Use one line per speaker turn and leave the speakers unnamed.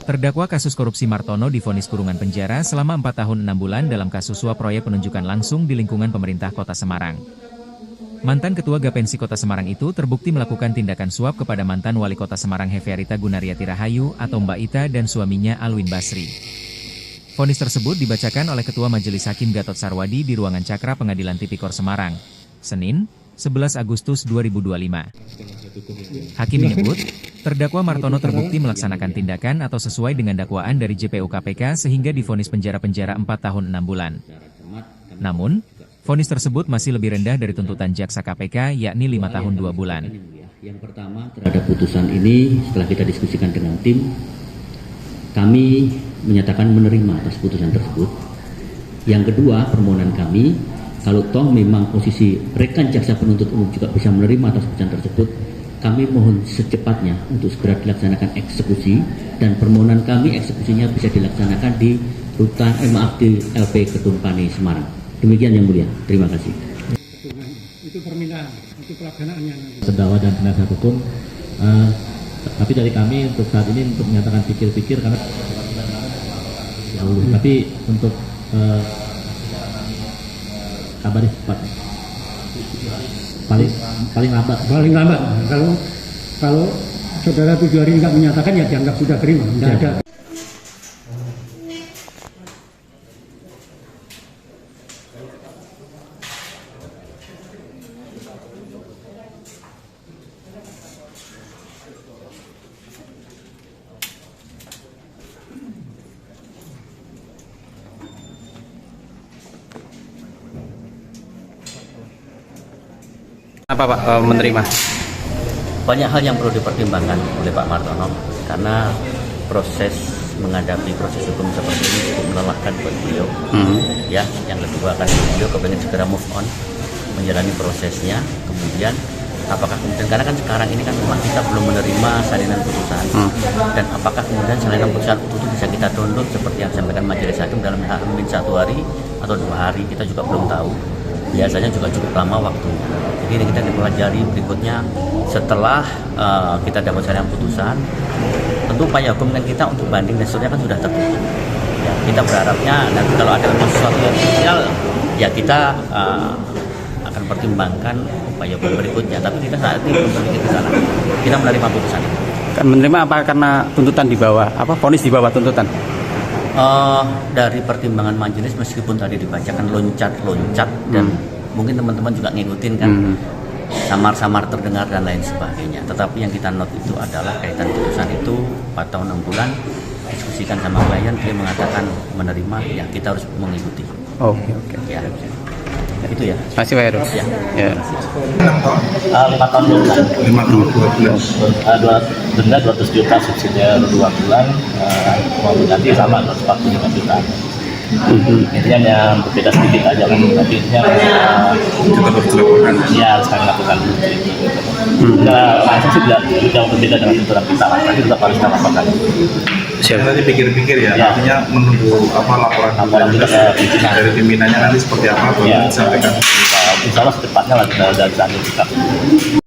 Terdakwa kasus korupsi Martono divonis kurungan penjara selama 4 tahun 6 bulan dalam kasus suap proyek penunjukan langsung di lingkungan pemerintah Kota Semarang. Mantan Ketua Gapensi Kota Semarang itu terbukti melakukan tindakan suap kepada mantan Wali Kota Semarang Hefearita Gunariyati Rahayu atau Mbak Ita dan suaminya Alwin Basri. Vonis tersebut dibacakan oleh Ketua Majelis Hakim Gatot Sarwadi di ruangan Cakra Pengadilan Tipikor Semarang, Senin, 11 Agustus 2025. Hakim menyebut, terdakwa Martono terbukti melaksanakan tindakan atau sesuai dengan dakwaan dari JPU KPK sehingga divonis penjara 4 tahun 6 bulan. Namun, vonis tersebut masih lebih rendah dari tuntutan jaksa KPK yakni 5 tahun 2 bulan.
Yang pertama terhadap putusan ini setelah kita diskusikan dengan tim, kami menyatakan menerima atas putusan tersebut. Yang kedua, permohonan kami, kalau toh memang posisi rekan jaksa penuntut umum juga bisa menerima atas putusan tersebut, kami mohon secepatnya untuk segera dilaksanakan eksekusi dan permohonan kami eksekusinya bisa dilaksanakan di rutan di LP Ketumpani Semarang. Demikian yang mulia. Terima kasih.
Itu permintaan, itu pelaksanaannya.
Terdakwa dan penasihat hukum, tapi dari kami untuk saat ini untuk menyatakan pikir-pikir karena tapi untuk kabari cepat paling lambat
Kalau saudara 7 hari nggak menyatakan ya dianggap sudah terima, nggak ada.
Apa Pak menerima?
banyak hal yang perlu dipertimbangkan oleh Pak Martono karena proses menghadapi proses hukum seperti ini cukup melelahkan buat beliau. Ya, yang kedua kan beliau kepengen segera move on, menjalani prosesnya. Kemudian apakah kemudian karena kan sekarang ini kan memang kita belum menerima salinan putusan dan apakah kemudian salinan putusan itu bisa kita download seperti yang disampaikan majelis hakim dalam min 1 hari atau 2 hari, kita juga belum tahu. Biasanya juga cukup lama waktunya. Jadi ini kita dipelajari berikutnya setelah kita dapat salinan putusan. Tentu upaya hukum kan kita untuk banding dan seterusnya kan sudah tertutup. Ya, kita berharapnya nanti kalau ada sesuatu yang spesial ya kita akan pertimbangkan upaya hukum berikutnya. Tapi kita saat ini belum berpikir ke sana. Kita menerima putusan itu.
Kan menerima apa karena tuntutan di bawah, vonis di bawah tuntutan?
Dari pertimbangan majelis meskipun tadi dibacakan loncat-loncat dan mungkin teman-teman juga ngikutin kan samar-samar terdengar dan lain sebagainya, tetapi yang kita note itu adalah kaitan putusan itu 4 tahun 6 bulan diskusikan sama klien, dia mengatakan menerima, ya kita harus mengikuti.
Oke.
Ya. Itu ya.
Masih Pak Heru? Ya.
5 tahun 2 bulan. 5 denda 200 juta, subsidinya 2 bulan, mau ganti sama 145 juta. Intinya yang berbeda sedikit aja kan, tapi intinya kita harus dilakukan. Ya, sekarang lakukan dulu. Langsung sih jauh berbeda dengan tuntutan kita, tapi tetap harus kita lakukan.
Nanti pikir-pikir ya, artinya menunggu laporan dari pimpinannya nanti seperti apa, baru disampaikan.
Insya Allah secepatnya lah kita